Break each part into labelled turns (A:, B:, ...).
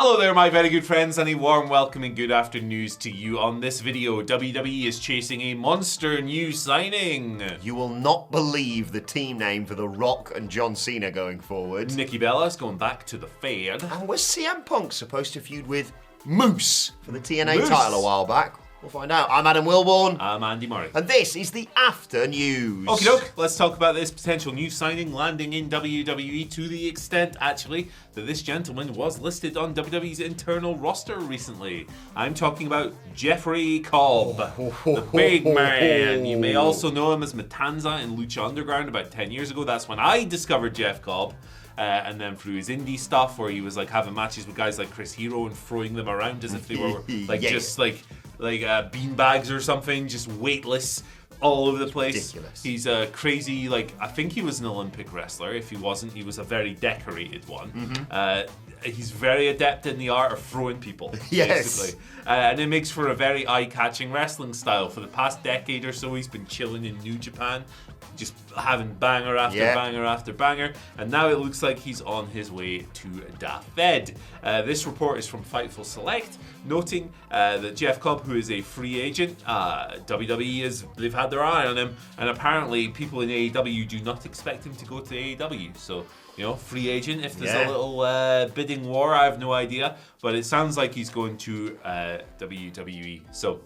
A: Hello there, my very good friends, and a warm welcome and good afternoon to you. On this video, WWE is chasing a monster new signing.
B: You will not believe the team name for The Rock and John Cena going forward.
A: Nikki Bella's going back to the Fed.
B: And was CM Punk supposed to feud with Moose for the TNA
A: Moose?
B: title a while back? We'll find out. I'm Adam Wilborn.
A: I'm Andy Murray.
B: And this is the After News.
A: Okie doke, let's talk about this potential new signing landing in WWE to the extent, actually, that this gentleman was listed on WWE's internal roster recently. I'm talking about Jeffrey Cobb, the big man. You may also know him as Matanza in Lucha Underground about 10 years ago. That's when I discovered Jeff Cobb. And then through his indie stuff where he was like having matches with guys like Chris Hero and throwing them around as if they were like just like beanbags or something, just weightless all over the place.
B: Ridiculous.
A: He's a crazy, like, I think he was an Olympic wrestler. If he wasn't, he was a very decorated one. He's very adept in the art of throwing people, basically. And it makes for a very eye-catching wrestling style. For the past decade or so, he's been chilling in New Japan, just having banger after banger after banger, and now it looks like he's on his way to Da Fed. This report is from Fightful Select, noting that Jeff Cobb, who is a free agent, WWE they've had their eye on him, and apparently people in AEW do not expect him to go to AEW. So, you know, free agent. If there's a little bidding war, I have no idea, but it sounds like he's going to WWE. So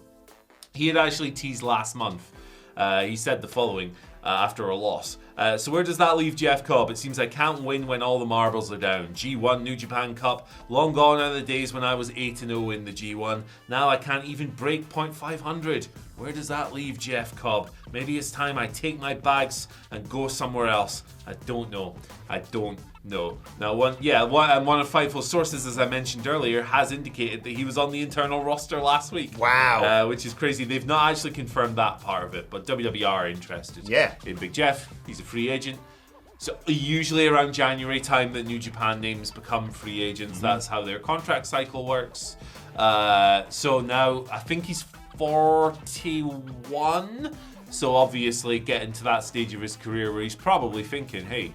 A: he had actually teased last month. He said the following after a loss. So where does that leave Jeff Cobb? It seems I can't win when all the marbles are down. G1, New Japan Cup, long gone are the days when I was 8-0 in the G1. Now I can't even break .500. Where does that leave Jeff Cobb? Maybe it's time I take my bags and go somewhere else. I don't know. Now, one of Fightful's sources, as I mentioned earlier, has indicated that he was on the internal roster last week.
B: Wow.
A: Which is crazy. They've not actually confirmed that part of it, but WWE are interested in Big Jeff. He's a free agent. So usually around January time that New Japan names become free agents. That's how their contract cycle works. So now I think he's 41. So obviously getting to that stage of his career where he's probably thinking, hey,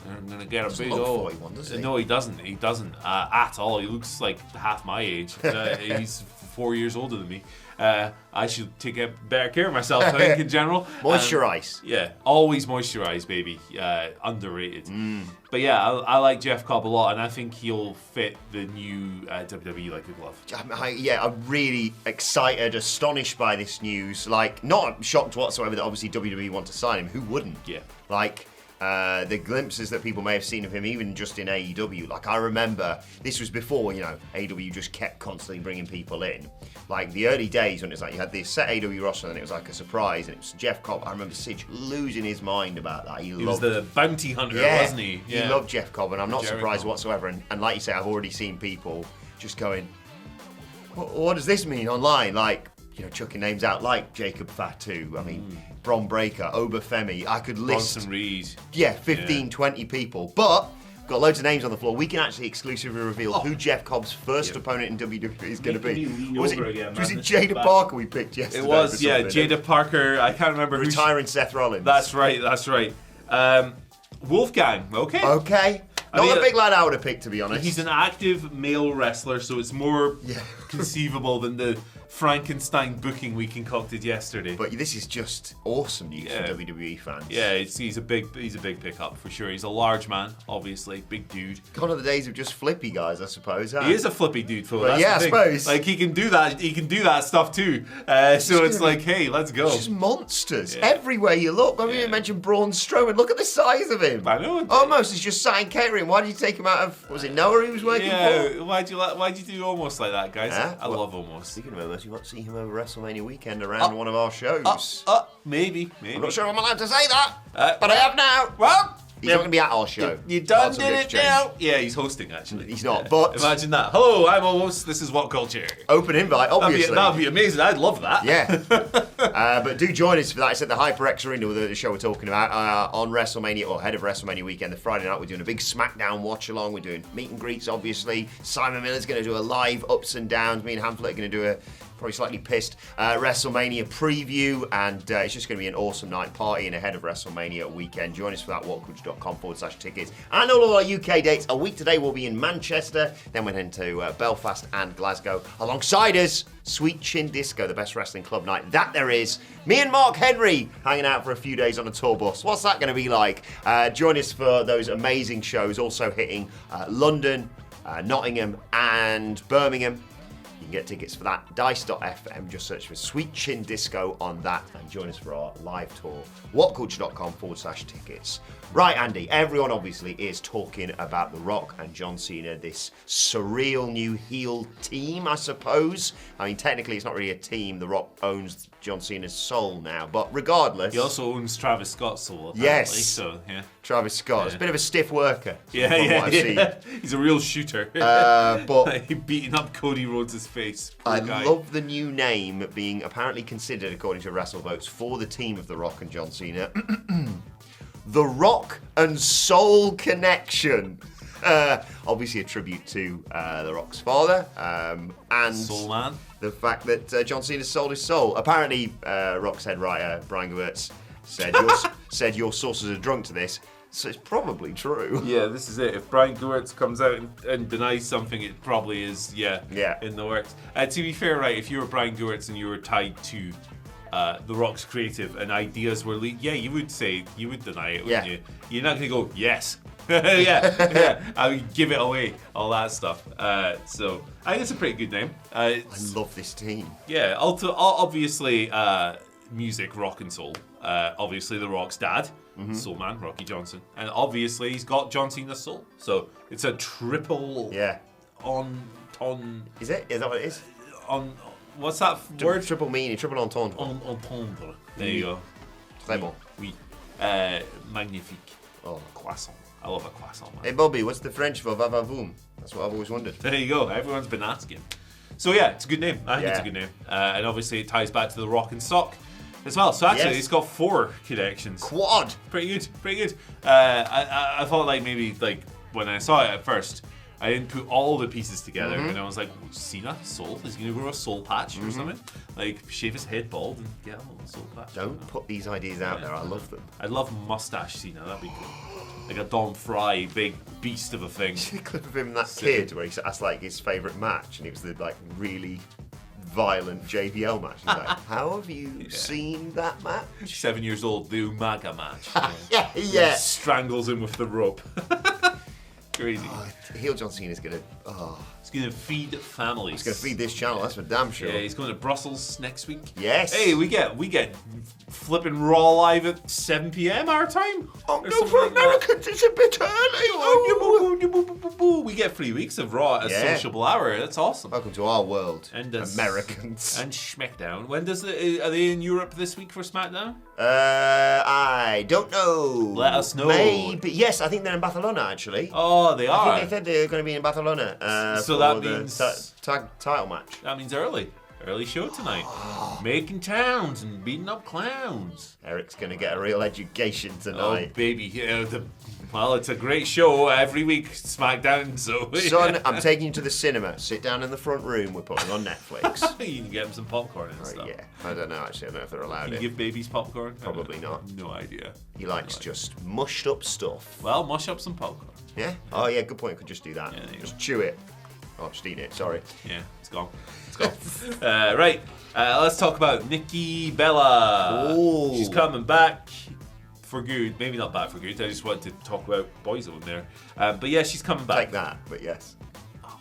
A: I'm going to get a big old...
B: 41, does he?
A: No, he doesn't. He doesn't at all. He looks like half my age. He's 4 years older than me. I should take better care of myself, I think, in general.
B: Moisturize.
A: Always moisturize, baby. Underrated. But yeah, I like Jeff Cobb a lot, and I think he'll fit the new WWE like a glove.
B: I'm really excited, astonished by this news. Like, not shocked whatsoever that obviously WWE want to sign him. Who wouldn't?
A: Yeah.
B: Like, the glimpses that people may have seen of him, even just in AEW. Like, I remember, this was before, AEW just kept constantly bringing people in. Like, the early days when it was like, you had this set AEW roster and it was like a surprise, and it was Jeff Cobb. I remember Sidge losing his mind about that. He
A: was the bounty hunter, wasn't he?
B: He loved Jeff Cobb, and I'm not surprised whatsoever. And like you say, I've already seen people just going, what does this mean online? Like, chucking names out like Jacob Fatu, Bron Breakker, Obafemi. I could list...
A: Bronson Reed.
B: 15, 20 people. But we've got loads of names on the floor. We can actually exclusively reveal who Jeff Cobb's first opponent in WWE is going to be. Was it Jada Parker we picked yesterday?
A: It was, Jada Parker. I can't remember
B: Retiring Seth Rollins.
A: That's right. Wolfgang, okay.
B: Okay. Not the big lad I would have picked, to be honest.
A: He's an active male wrestler, so it's more conceivable than the Frankenstein booking we concocted yesterday.
B: But this is just awesome news for WWE fans.
A: Yeah, he's a big pickup for sure. He's a large man, obviously, big dude.
B: Gone are the days of just flippy guys, I suppose. Huh?
A: He is a flippy dude, Phil.
B: Well, I suppose.
A: Like, he can do that. He can do that stuff too. So it's like, hey, let's go.
B: It's just monsters everywhere you look. I mean, you mentioned Braun Strowman. Look at the size of him.
A: I know.
B: Almost, it's just sign catering. Why did you take him out of? Was it Noah he was working for?
A: Yeah. Why'd you do almost like that, guys? I love almost.
B: Speaking of almost, you might see him over WrestleMania weekend around one of our shows.
A: Maybe.
B: I'm not sure I'm allowed to say that, but I have now.
A: Well,
B: he's not going to be at our show.
A: You done did it now. Yeah, he's hosting, actually.
B: He's not, but...
A: Imagine that. Hello, I'm Almost. This is WhatCulture.
B: Open invite, obviously.
A: That'd be amazing. I'd love that.
B: Yeah. But do join us for that. I said the HyperX Arena, the show we're talking about, on WrestleMania, or ahead of WrestleMania weekend, the Friday night. We're doing a big SmackDown watch-along. We're doing meet and greets, obviously. Simon Miller's going to do a live ups and downs. Me and Hamlet are going to do probably slightly pissed, WrestleMania preview, and it's just going to be an awesome night partying ahead of WrestleMania weekend. Join us for that, WhatCulture.com/tickets. And all of our UK dates. A week today we'll be in Manchester, then we're heading to Belfast and Glasgow. Alongside us, Sweet Chin Disco, the best wrestling club night that there is. Me and Mark Henry hanging out for a few days on a tour bus. What's that going to be like? Join us for those amazing shows, also hitting London, Nottingham and Birmingham. You can get tickets for that. Dice.fm, just search for Sweet Chin Disco on that and join us for our live tour. WhatCulture.com/tickets. Right, Andy, everyone obviously is talking about The Rock and John Cena, this surreal new heel team, I suppose. I mean, technically it's not really a team. The Rock owns John Cena's soul now, but regardless...
A: He also owns Travis Scott's soul, apparently.
B: Yes.
A: So, yeah.
B: Travis Scott. It's a bit of a stiff worker.
A: Yeah. He's a real shooter.
B: But
A: he beating up Cody Rhodes' face.
B: I love the new name being apparently considered, according to WrestleVotes, for the team of The Rock and John Cena. The Rock and Soul Connection. Obviously a tribute to The Rock's father. And
A: Soul Man.
B: The fact that John Cena sold his soul. Apparently, Rock's head writer, Brian Gewirtz, said your sources are drunk to this. So it's probably true.
A: Yeah, this is it. If Brian Gewirtz comes out and denies something, it probably is, in the works. To be fair, right, if you were Brian Gewirtz and you were tied to The Rock's creative and ideas were leaked, you would deny it, wouldn't you? You're not going to go, yes. I mean, give it away, all that stuff. So I think it's a pretty good name.
B: I love this team.
A: Yeah, obviously music, rock and soul. Obviously The Rock's dad, Soul Man, Rocky Johnson, and obviously he's got John Cena's soul. So it's a triple. On.
B: Is it? Is that what it is?
A: On. What's that word?
B: Triple meaning, triple entendre.
A: Entendre. There you go.
B: Très bon.
A: Oui. Magnifique.
B: Oh,
A: croissant. I love a croissant, man.
B: Hey Bobby, what's the French for va-va-voom? That's what I've always wondered.
A: There you go. Everyone's been asking. So yeah, it's a good name. I think it's a good name. And obviously it ties back to the Rock and Sock as well. So actually it's got 4 connections.
B: Quad.
A: Pretty good. I thought like maybe like when I saw it at first, I didn't put all the pieces together, and I was like, Cena, soul? Is he going to grow a soul patch or something? Like, shave his head bald and get a little soul patch.
B: Don't put these ideas out there. I love them.
A: I'd love mustache Cena. That'd be cool. Like a Don Fry, big beast of a thing.
B: See the clip of him, that kid, where he asked like his favourite match, and it was the like really violent JBL match. He's like, how have you seen that match?
A: 7 years old, the Umaga match.
B: Yeah.
A: He strangles him with the rope. Crazy.
B: Heel John Cena's gonna.
A: He's gonna feed families.
B: He's gonna feed this channel. That's for damn sure.
A: Yeah, he's going to Brussels next week.
B: Yes.
A: Hey, we get flipping Raw live at 7 p.m. our time.
B: Oh no, for Americans it's a bit early.
A: We get 3 weeks of Raw at a sociable hour. That's awesome.
B: Welcome to our world,
A: and
B: Americans.
A: And SmackDown. When are they in Europe this week for SmackDown?
B: I don't know.
A: Let us know.
B: Maybe. Yes, I think they're in Barcelona actually.
A: Oh, they are.
B: I think they said they're going to be in Barcelona.
A: So that means
B: tag title match.
A: That means early show tonight. Making towns and beating up clowns.
B: Eric's going to get a real education tonight.
A: Oh baby, well, it's a great show every week, SmackDown. So
B: son, I'm taking you to the cinema. Sit down in the front room. We're putting on Netflix.
A: You can get him some popcorn and stuff.
B: Yeah, I don't know actually. I don't know if they're allowed.
A: Can you give babies popcorn?
B: Probably not.
A: No idea.
B: He likes just mushed up stuff.
A: Well, mush up some popcorn.
B: Yeah. Oh yeah, good point. Could just do that.
A: Yeah,
B: just chew it. Oh, I've just eaten it. Sorry.
A: Yeah, it's gone. Right. Let's talk about Nikki Bella.
B: Ooh.
A: She's coming back for good. Maybe not back for good. I just wanted to talk about boys over there. But yeah, she's coming back.
B: Take that. But yes.
A: Oh,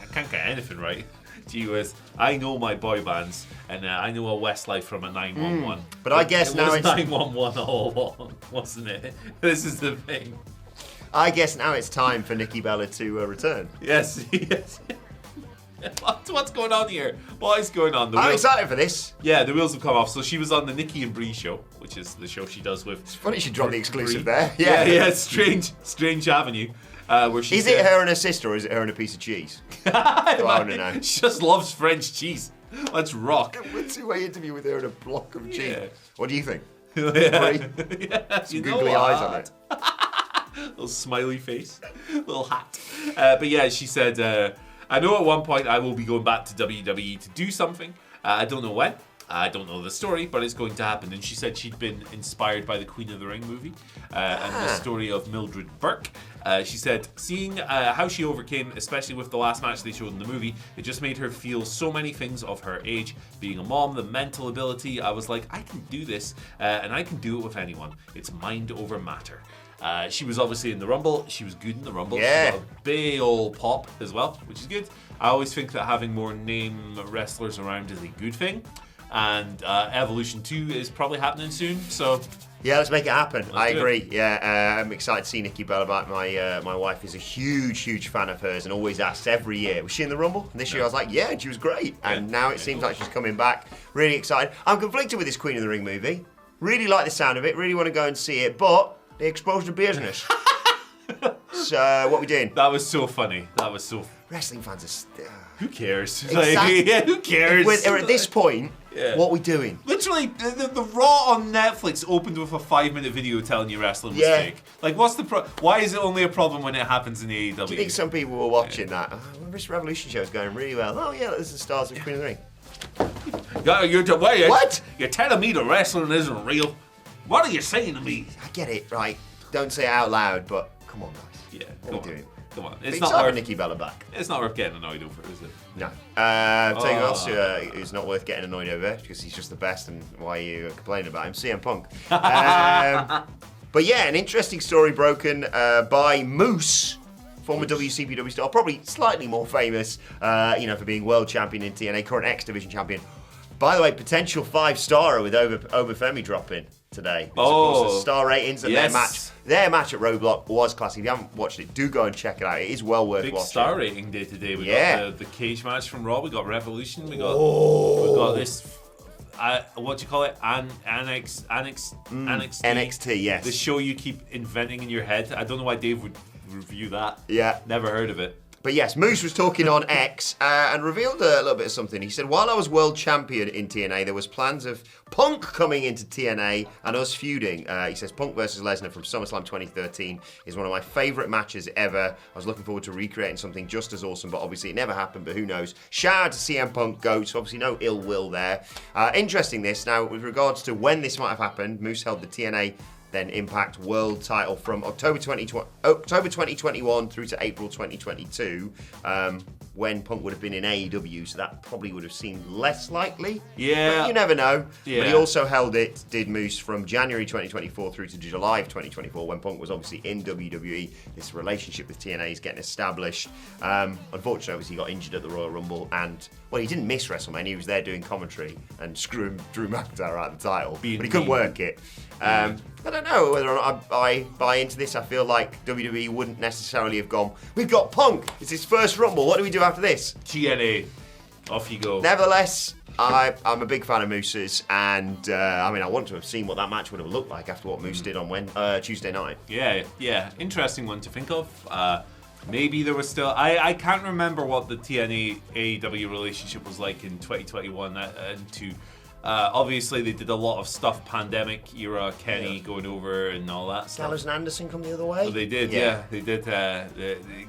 A: I can't get anything right. Gee whiz. I know my boy bands, and I know a Westlife from a 911.
B: But I guess now it's
A: 911 all along, wasn't it? This is the thing.
B: I guess now it's time for Nikki Bella to return.
A: Yes. What's going on here? What is going on?
B: I'm excited for this.
A: Yeah, the wheels have come off. So she was on the Nikki and Bree show, which is the show she does with.
B: It's funny she dropped the exclusive there.
A: Yeah. Strange avenue. Where she
B: is it her and her sister, or is it her and a piece of cheese? I don't know.
A: She just loves French cheese. Let's rock.
B: We're two-way interview with her and a block of cheese.
A: Yeah.
B: What do you think?
A: Yeah.
B: Some googly eyes on it.
A: Little smiley face, little hat. But yeah, she said, I know at one point I will be going back to WWE to do something. I don't know when. I don't know the story, but it's going to happen. And she said she'd been inspired by the Queen of the Ring movie and the story of Mildred Burke. She said, seeing how she overcame, especially with the last match they showed in the movie, it just made her feel so many things of her age. Being a mom, the mental ability, I was like, I can do this, and I can do it with anyone. It's mind over matter. She was obviously in the Rumble. She was good in the Rumble.
B: Yeah.
A: She got a big old pop as well, which is good. I always think that having more name wrestlers around is a good thing. And Evolution 2 is probably happening soon, so...
B: Yeah, let's make it happen. I agree.
A: It.
B: Yeah, I'm excited to see Nikki Bella back. My wife is a huge fan of hers and always asks every year, was she in the Rumble? And this year I was like, yeah, and she was great. And now it seems like she's coming back. Really excited. I'm conflicted with this Queen of the Ring movie. Really like the sound of it. Really want to go and see it. But they exposed the business. So, what are we doing?
A: That was so funny. That was so...
B: Wrestling fans are...
A: Who cares?
B: Exactly.
A: Like, yeah, who cares?
B: We're at this point, what are we doing?
A: Literally, the Raw on Netflix opened with a 5-minute video telling you wrestling was fake. Like, what's the why is it only a problem when it happens in the AEW?
B: Do you think some people were watching that? Oh, this Revolution show is going really well. Oh yeah, this is the stars of Queen of the Ring.
A: What? You're telling me the wrestling isn't real? What are you saying to me?
B: I get it, right? Don't say it out loud, but come on, guys.
A: Yeah,
B: what are we doing?
A: Come on,
B: It's not worth Nikki Bella back.
A: It's not worth getting annoyed over, is it?
B: No. Tell you who else who's not worth getting annoyed over because he's just the best, and why are you complaining about him? CM Punk. But yeah, an interesting story broken by Moose, former WCPW star, probably slightly more famous, for being world champion in TNA, current X Division champion. By the way, potential 5-starer with Obafemi dropping today. Because, of course, the star ratings and their match at Roadblock was classic. If you haven't watched it, do go and check it out. It is well worth watching.
A: Big star rating day today. We got the cage match from Raw. We got Revolution. We got this. What do you call it? NXT.
B: Yes.
A: The show you keep inventing in your head. I don't know why Dave would review that.
B: Yeah.
A: Never heard of it.
B: But yes, Moose was talking on X and revealed a little bit of something. He said, while I was world champion in TNA, there was plans of Punk coming into TNA and us feuding. He says, Punk versus Lesnar from SummerSlam 2013 is one of my favourite matches ever. I was looking forward to recreating something just as awesome, but obviously it never happened, but who knows. Shout out to CM Punk GOAT, obviously no ill will there. Interesting this. Now, with regards to when this might have happened, Moose held the TNA then Impact World title from October 2021 through to April 2022, when Punk would have been in AEW, so that probably would have seemed less likely.
A: Yeah.
B: But you never know.
A: Yeah.
B: But he also held it, did Moose, from January 2024 through to July of 2024, when Punk was obviously in WWE. This relationship with TNA is getting established. Unfortunately, obviously, he got injured at the Royal Rumble, and, well, he didn't miss WrestleMania. He was there doing commentary and screwing Drew McIntyre out of the title, but he couldn't work it. I don't know whether or not I buy into this. I feel like WWE wouldn't necessarily have gone, we've got Punk, it's his first Rumble, what do we do after this?
A: TNA, off you go.
B: Nevertheless, I'm a big fan of Moose's, and I want to have seen what that match would have looked like after what Moose did on Tuesday night.
A: Yeah, interesting one to think of. Maybe there was still... I can't remember what the TNA AEW relationship was like in 2021 and to... obviously, they did a lot of stuff, pandemic era, Kenny going over and all that stuff.
B: Gallows and Anderson come the other way?
A: Oh, they did, yeah. They did.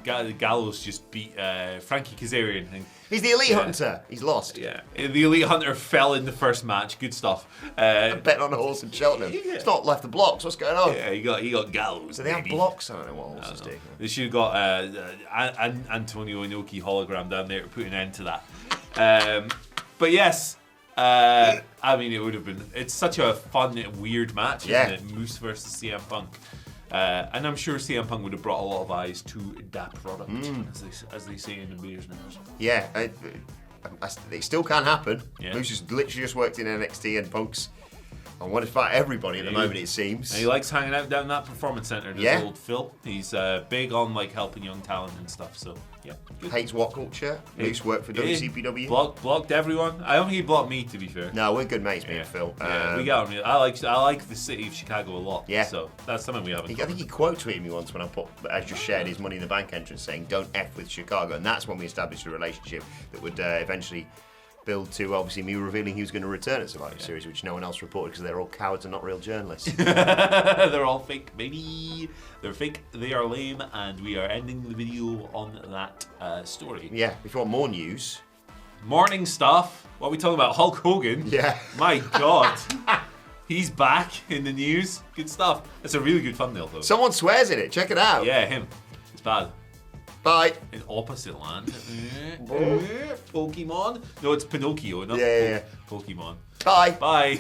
A: Gallows just beat Frankie Kazarian.
B: He's the Elite Hunter. He's lost.
A: Yeah. The Elite Hunter fell in the first match. Good stuff.
B: Betting on a horse in Cheltenham. Yeah. It's not left the blocks. What's going on?
A: Yeah, he got Gallows.
B: So they have blocks? I don't know what horses do.
A: They should have got Antonio Inoki hologram down there to put an end to that. But yes... it would have been... It's such a fun, weird match, isn't it? Moose versus CM Punk. And I'm sure CM Punk would have brought a lot of eyes to that product, as they say in the business.
B: Yeah, it still can happen.
A: Yeah.
B: Moose has literally just worked in NXT, and Punk's on one fight everybody at the moment, it seems.
A: And he likes hanging out down that performance center, does old Phil. He's big on helping young talent and stuff, so yeah. Good.
B: Hates WhatCulture. Moose worked for WCPW.
A: Blocked everyone. I don't think he blocked me, to be fair.
B: No, we're good mates, me and Phil.
A: We got him. I like the city of Chicago a lot.
B: Yeah.
A: So that's something we haven't.
B: I think he quote tweeted me once when I just shared his Money in the Bank entrance saying, "Don't F with Chicago," and that's when we established a relationship that would eventually build to obviously me revealing who's going to return at Survivor Series, which no one else reported because they're all cowards and not real journalists.
A: They're all fake, baby. They're fake, they are lame, and we are ending the video on that story.
B: Yeah, if you want more news.
A: Morning stuff. What are we talking about? Hulk Hogan?
B: Yeah.
A: My God. He's back in the news. Good stuff. It's a really good thumbnail, though.
B: Someone swears in it. Check it out.
A: Yeah, him. It's bad.
B: Bye.
A: In opposite land. Pokemon? No, it's Pinocchio, not
B: Yeah.
A: Pokemon.
B: Bye.
A: Bye.